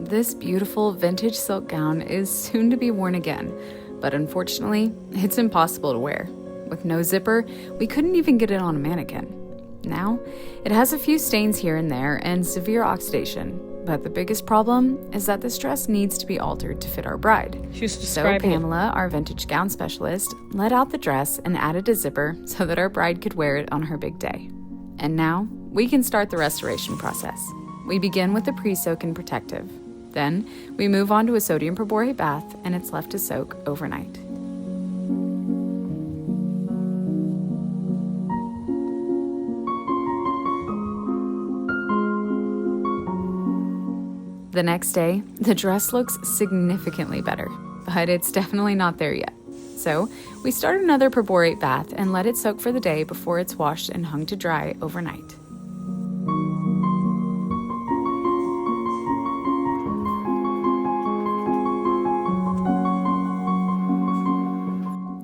This beautiful vintage silk gown is soon to be worn again, but unfortunately, it's impossible to wear. With no zipper, we couldn't even get it on a mannequin. Now, it has a few stains here and there and severe oxidation, but the biggest problem is that this dress needs to be altered to fit our bride. So Pamela, our vintage gown specialist, let out the dress and added a zipper so that our bride could wear it on her big day. And now, we can start the restoration process. We begin with the pre-soak and protective. Then, we move on to a sodium perborate bath and it's left to soak overnight. The next day, the dress looks significantly better, but it's definitely not there yet. So, we start another perborate bath and let it soak for the day before it's washed and hung to dry overnight.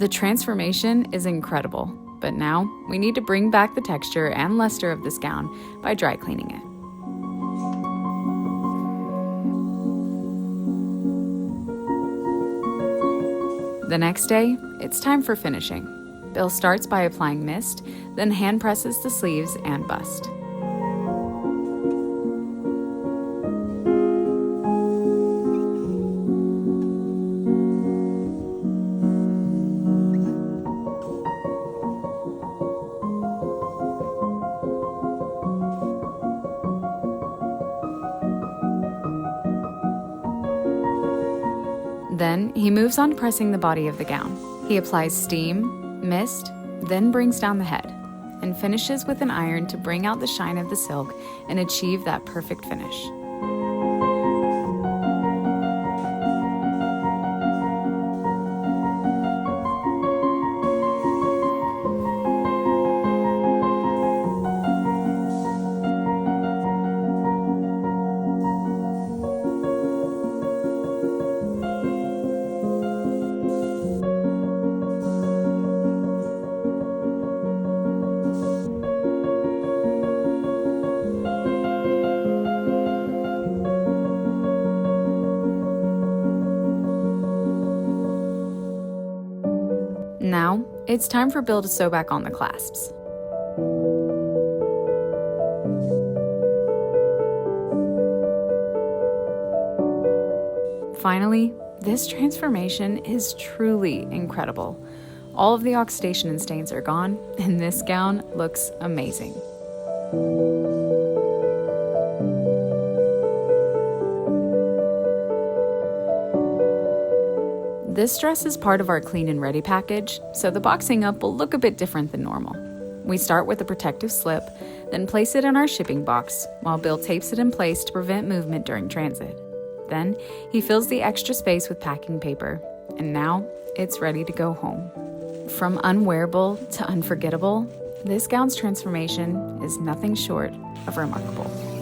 The transformation is incredible, but now we need to bring back the texture and luster of this gown by dry cleaning it. The next day, it's time for finishing. Bill starts by applying mist, then hand presses the sleeves and bust. Then he moves on to pressing the body of the gown. He applies steam, mist, then brings down the head, and finishes with an iron to bring out the shine of the silk and achieve that perfect finish. Now, it's time for Bill to sew back on the clasps. Finally, this transformation is truly incredible. All of the oxidation and stains are gone, and this gown looks amazing. This dress is part of our clean and ready package, so the boxing up will look a bit different than normal. We start with a protective slip, then place it in our shipping box, while Bill tapes it in place to prevent movement during transit. Then, he fills the extra space with packing paper, and now it's ready to go home. From unwearable to unforgettable, this gown's transformation is nothing short of remarkable.